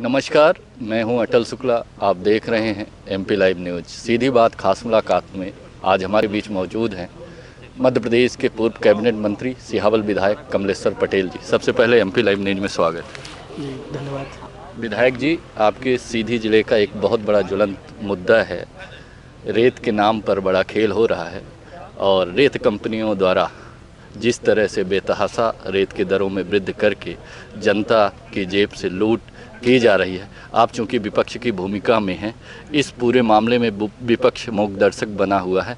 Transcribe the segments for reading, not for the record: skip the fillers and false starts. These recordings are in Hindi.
नमस्कार, मैं हूं अटल शुक्ला। आप देख रहे हैं एमपी लाइव न्यूज़। सीधी बात खास मुलाकात में आज हमारे बीच मौजूद हैं मध्य प्रदेश के पूर्व कैबिनेट मंत्री सिहावल विधायक कमलेश्वर पटेल जी। सबसे पहले एमपी लाइव न्यूज़ में स्वागत जी, धन्यवाद। विधायक जी, आपके सीधी जिले का एक बहुत बड़ा ज्वलंत मुद्दा है। रेत के नाम पर बड़ा खेल हो रहा है और रेत कंपनियों द्वारा जिस तरह से बेतहाशा रेत की दरों में वृद्धि करके जनता की जेब से लूट की जा रही है। आप चूंकि विपक्ष की भूमिका में हैं, इस पूरे मामले में विपक्ष मूक दर्शक बना हुआ है।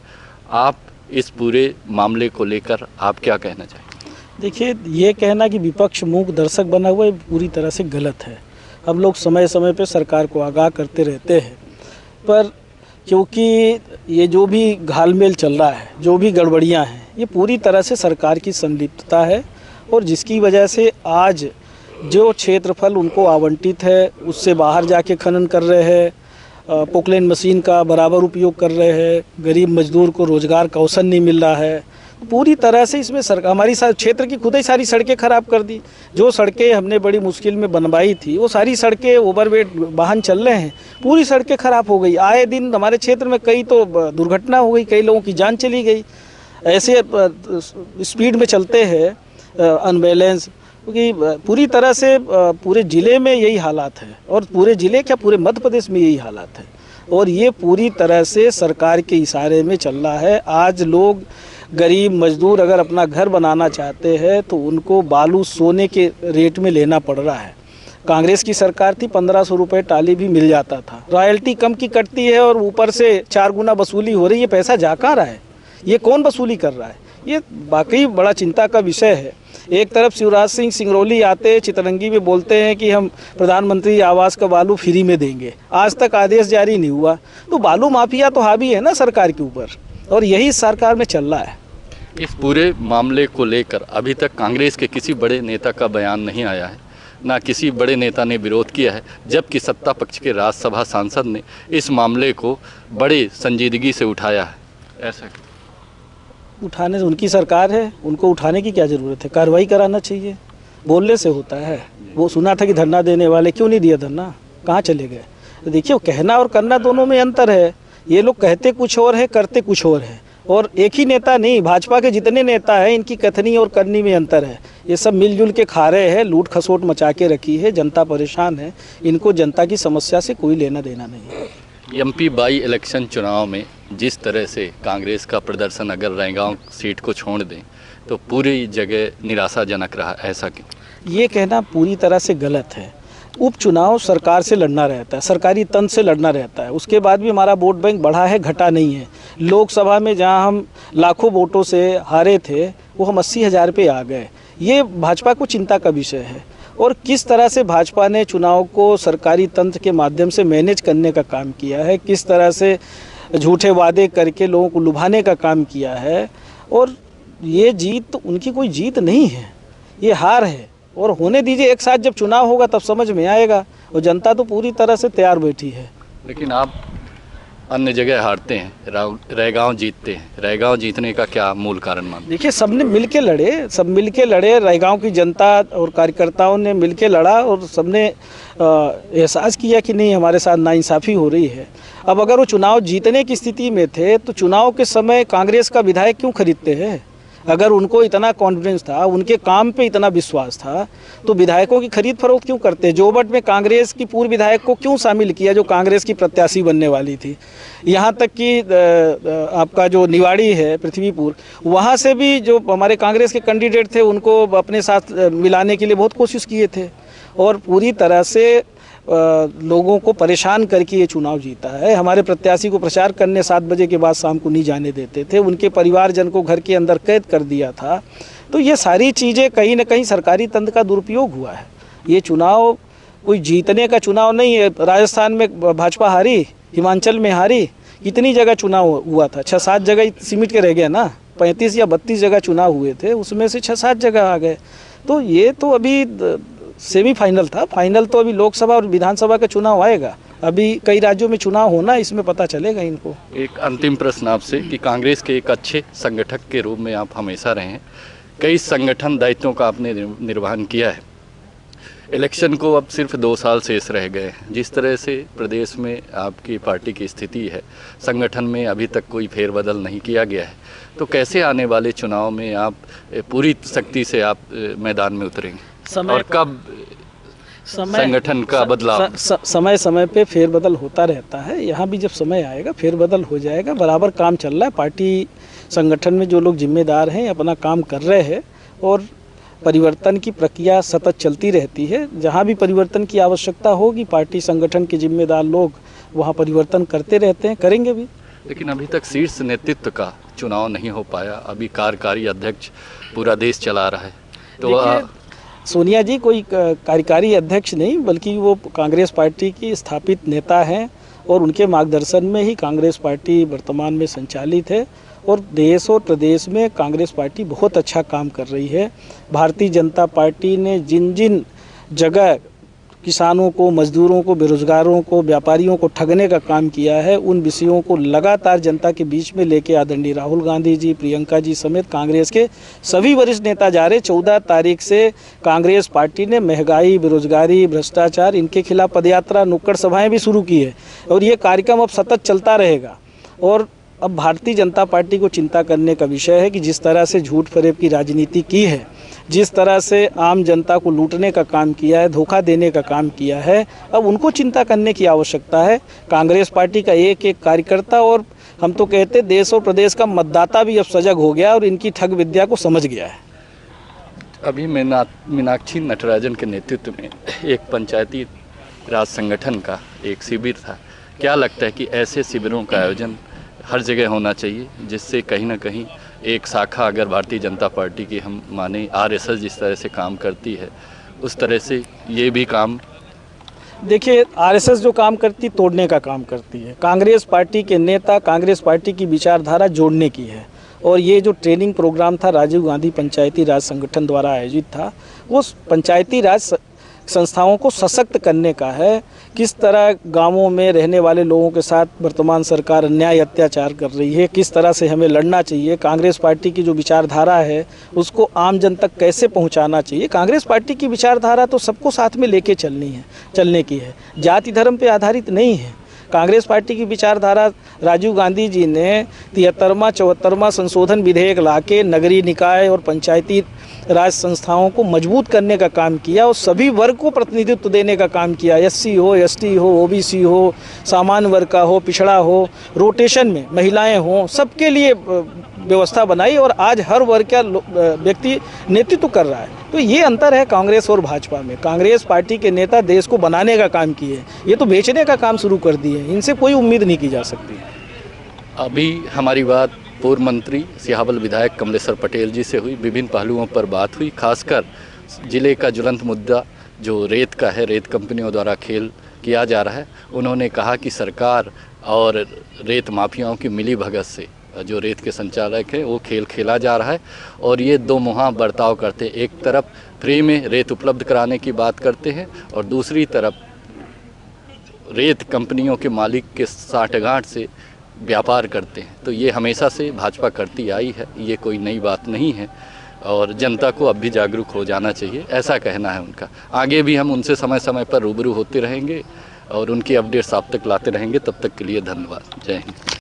आप इस पूरे मामले को लेकर आप क्या कहना चाहेंगे? देखिए, ये कहना कि विपक्ष मूक दर्शक बना हुआ है पूरी तरह से गलत है। हम लोग समय समय पे सरकार को आगाह करते रहते हैं, पर क्योंकि ये जो भी घालमेल चल रहा है, जो भी गड़बड़ियां हैं, ये पूरी तरह से सरकार की संलिप्तता है और जिसकी वजह से आज जो क्षेत्रफल उनको आवंटित है उससे बाहर जाके खनन कर रहे हैं, पोकलेन मशीन का बराबर उपयोग कर रहे हैं, गरीब मजदूर को रोज़गार का अवसर नहीं मिल रहा है। पूरी तरह से इसमें सरकार हमारी क्षेत्र की खुद ही सारी सड़कें ख़राब कर दी। जो सड़कें हमने बड़ी मुश्किल में बनवाई थी, वो सारी सड़कें ओवरवेट वाहन चल रहे हैं, पूरी सड़कें ख़राब हो गई। आए दिन हमारे क्षेत्र में कई तो दुर्घटना हो गई, कई लोगों की जान चली गई। ऐसे स्पीड में चलते हैं अनबैलेंस, क्योंकि पूरी तरह से पूरे ज़िले में यही हालात है और पूरे ज़िले क्या पूरे मध्य प्रदेश में यही हालात है और ये पूरी तरह से सरकार के इशारे में चल रहा है। आज लोग गरीब मजदूर अगर अपना घर बनाना चाहते हैं तो उनको बालू सोने के रेट में लेना पड़ रहा है। कांग्रेस की सरकार थी, 1500 रुपये टाली भी मिल जाता था। रॉयल्टी कम की कटती है और ऊपर से 4 गुना वसूली हो रही है। पैसा जा कहाँ रहा है? ये कौन वसूली कर रहा है? ये वाकई बड़ा चिंता का विषय है। एक तरफ शिवराज सिंह सिंगरौली आते चितरंगी में बोलते हैं कि हम प्रधानमंत्री आवास का बालू फ्री में देंगे, आज तक आदेश जारी नहीं हुआ। तो बालू माफिया तो हावी है ना सरकार के ऊपर और यही सरकार में चल रहा है। इस पूरे मामले को लेकर अभी तक कांग्रेस के किसी बड़े नेता का बयान नहीं आया है, ना किसी बड़े नेता ने विरोध किया है, जबकि सत्ता पक्ष के राज्यसभा सांसद ने इस मामले को बड़े संजीदगी से उठाया है। ऐसा उठाने से उनकी सरकार है, उनको उठाने की क्या ज़रूरत है? कार्रवाई कराना चाहिए, बोलने से होता है। वो सुना था कि धरना देने वाले, क्यों नहीं दिया धरना? कहाँ चले गए? तो देखिए, कहना और करना दोनों में अंतर है। ये लोग कहते कुछ और है, करते कुछ और है। और एक ही नेता नहीं, भाजपा के जितने नेता हैं, इनकी कथनी और करनी में अंतर है। ये सब मिलजुल के खा रहे हैं, लूट खसोट मचा के रखी है, जनता परेशान है। इनको जनता की समस्या से कोई लेना देना नहीं है। एमपी बाई इलेक्शन चुनाव में जिस तरह से कांग्रेस का प्रदर्शन अगर रैगांव सीट को छोड़ दें तो पूरी जगह निराशाजनक रहा, ऐसा क्यों? ये कहना पूरी तरह से गलत है। उपचुनाव सरकार से लड़ना रहता है, सरकारी तंत्र से लड़ना रहता है। उसके बाद भी हमारा वोट बैंक बढ़ा है, घटा नहीं है। लोकसभा में जहां हम लाखों वोटों से हारे थे, वो हम 80,000 पे आ गए। ये भाजपा को चिंता का विषय है और किस तरह से भाजपा ने चुनाव को सरकारी तंत्र के माध्यम से मैनेज करने का काम किया है, किस तरह से झूठे वादे करके लोगों को लुभाने का काम किया है। और ये जीत तो उनकी कोई जीत नहीं है, ये हार है। और होने दीजिए, एक साथ जब चुनाव होगा तब समझ में आएगा। और जनता तो पूरी तरह से तैयार बैठी है। लेकिन आप अन्य जगह हारते हैं, रैगांव जीतते हैं। रैगांव जीतने का क्या मूल कारण मानते? देखिए, सबने मिल के लड़े, सब मिल के लड़े। रैगांव की जनता और कार्यकर्ताओं ने मिल के लड़ा और सबने एहसास किया कि नहीं, हमारे साथ नाइंसाफ़ी हो रही है। अब अगर वो चुनाव जीतने की स्थिति में थे तो चुनाव के समय कांग्रेस का विधायक क्यों खरीदते हैं? अगर उनको इतना कॉन्फिडेंस था, उनके काम पे इतना विश्वास था, तो विधायकों की खरीद फरोख्त क्यों करते? जोबट में कांग्रेस की पूर्व विधायक को क्यों शामिल किया, जो कांग्रेस की प्रत्याशी बनने वाली थी? यहाँ तक कि आपका जो निवाड़ी है पृथ्वीपुर, वहाँ से भी जो हमारे कांग्रेस के कैंडिडेट थे उनको अपने साथ मिलाने के लिए बहुत कोशिश किए थे और पूरी तरह से लोगों को परेशान करके ये चुनाव जीता है। हमारे प्रत्याशी को प्रचार करने 7 बजे के बाद शाम को नहीं जाने देते थे, उनके परिवारजन को घर के अंदर कैद कर दिया था। तो ये सारी चीज़ें कहीं ना कहीं सरकारी तंत्र का दुरुपयोग हुआ है। ये चुनाव कोई जीतने का चुनाव नहीं है। राजस्थान में भाजपा हारी, हिमाचल में हारी, कितनी जगह चुनाव हुआ था? 6-7 जगह सिमट के रह गए ना। 35 या 32 जगह चुनाव हुए थे, उसमें से 6-7 जगह आ गए। तो ये तो अभी सेमीफाइनल था, फाइनल तो अभी लोकसभा और विधानसभा का चुनाव आएगा। अभी कई राज्यों में चुनाव होना, इसमें पता चलेगा इनको। एक अंतिम प्रश्न आपसे कि कांग्रेस के एक अच्छे संगठक के रूप में आप हमेशा रहे हैं, कई संगठन दायित्वों का आपने निर्वहन किया है। इलेक्शन को अब सिर्फ 2 साल शेष रह गए हैं। जिस तरह से प्रदेश में आपकी पार्टी की स्थिति है, संगठन में अभी तक कोई फेरबदल नहीं किया गया है, तो कैसे आने वाले चुनाव में आप पूरी शक्ति से आप मैदान में उतरेंगे और कब संगठन का बदलाव? समय समय पे फेरबदल होता रहता है। यहाँ भी जब समय आएगा फेरबदल हो जाएगा। बराबर काम चल रहा है। पार्टी संगठन में जो लोग जिम्मेदार हैं अपना काम कर रहे हैं और परिवर्तन की प्रक्रिया सतत चलती रहती है। जहाँ भी परिवर्तन की आवश्यकता होगी पार्टी संगठन के जिम्मेदार लोग वहाँ परिवर्तन करते रहते हैं, करेंगे भी। लेकिन अभी तक शीर्ष नेतृत्व का चुनाव नहीं हो पाया। अभी कार्यकारी अध्यक्ष पूरा देश चला रहा है, तो सोनिया जी कोई कार्यकारी अध्यक्ष नहीं बल्कि वो कांग्रेस पार्टी की स्थापित नेता हैं और उनके मार्गदर्शन में ही कांग्रेस पार्टी वर्तमान में संचालित है और देश और प्रदेश में कांग्रेस पार्टी बहुत अच्छा काम कर रही है। भारतीय जनता पार्टी ने जिन जिन जगह किसानों को, मजदूरों को, बेरोजगारों को, व्यापारियों को ठगने का काम किया है, उन विषयों को लगातार जनता के बीच में लेके आदरणीय राहुल गांधी जी, प्रियंका जी समेत कांग्रेस के सभी वरिष्ठ नेता जा रहे। 14 तारीख से कांग्रेस पार्टी ने महंगाई, बेरोजगारी, भ्रष्टाचार इनके खिलाफ पदयात्रा, नुक्कड़ सभाएं भी शुरू की है और ये कार्यक्रम अब सतत चलता रहेगा। और अब भारतीय जनता पार्टी को चिंता करने का विषय है कि जिस तरह से झूठ फरेब की राजनीति की है, जिस तरह से आम जनता को लूटने का काम किया है, धोखा देने का काम किया है, अब उनको चिंता करने की आवश्यकता है। कांग्रेस पार्टी का एक एक कार्यकर्ता और हम तो कहते देश और प्रदेश का मतदाता भी अब सजग हो गया और इनकी ठग विद्या को समझ गया है। अभी मीनाक्षी नटराजन के नेतृत्व में एक पंचायती राज संगठन का एक शिविर था। क्या लगता है कि ऐसे शिविरों का आयोजन हर जगह होना चाहिए, जिससे कहीं ना कहीं एक शाखा अगर भारतीय जनता पार्टी की हम माने, आरएसएस जिस तरह से काम करती है उस तरह से ये भी काम? देखिए, आरएसएस जो काम करती तोड़ने का काम करती है। कांग्रेस पार्टी के नेता कांग्रेस पार्टी की विचारधारा जोड़ने की है और ये जो ट्रेनिंग प्रोग्राम था राजीव गांधी पंचायती राज संगठन द्वारा आयोजित था, वो पंचायती राज संस्थाओं को सशक्त करने का है। किस तरह गांवों में रहने वाले लोगों के साथ वर्तमान सरकार अन्याय अत्याचार कर रही है, किस तरह से हमें लड़ना चाहिए, कांग्रेस पार्टी की जो विचारधारा है उसको आम जन तक कैसे पहुंचाना चाहिए। कांग्रेस पार्टी की विचारधारा तो सबको साथ में लेके चलने की है, जाति धर्म पे आधारित नहीं है। कांग्रेस पार्टी की विचारधारा राजीव गांधी जी ने 73वां 74वां संशोधन विधेयक लाके नगरीय निकाय और पंचायती राज संस्थाओं को मजबूत करने का काम किया और सभी वर्ग को प्रतिनिधित्व देने का काम किया। एससी हो, एसटी हो, ओबीसी हो, सामान्य वर्ग का हो, पिछड़ा हो, रोटेशन में महिलाएं हों, सबके लिए व्यवस्था बनाई और आज हर वर्ग का व्यक्ति नेतृत्व कर रहा है। तो ये अंतर है कांग्रेस और भाजपा में। कांग्रेस पार्टी के नेता देश को बनाने का काम किए, ये तो बेचने का काम शुरू कर दिए। इनसे कोई उम्मीद नहीं की जा सकती। अभी हमारी बात पूर्व मंत्री सिहावल विधायक कमलेश्वर पटेल जी से हुई, विभिन्न पहलुओं पर बात हुई। खासकर जिले का ज्वलंत मुद्दा जो रेत का है, रेत कंपनियों द्वारा खेल किया जा रहा है। उन्होंने कहा कि सरकार और रेत माफियाओं की मिलीभगत से जो रेत के संचालक हैं वो खेल खेला जा रहा है और ये दो मुहा बर्ताव करते। एक तरफ फ्री में रेत उपलब्ध कराने की बात करते हैं और दूसरी तरफ रेत कंपनियों के मालिक के साठगांठ से व्यापार करते हैं। तो ये हमेशा से भाजपा करती आई है, ये कोई नई बात नहीं है और जनता को अब भी जागरूक हो जाना चाहिए, ऐसा कहना है उनका। आगे भी हम उनसे समय समय पर रूबरू होते रहेंगे और उनकी अपडेट्स आप तक लाते रहेंगे। तब तक के लिए धन्यवाद। जय हिंद।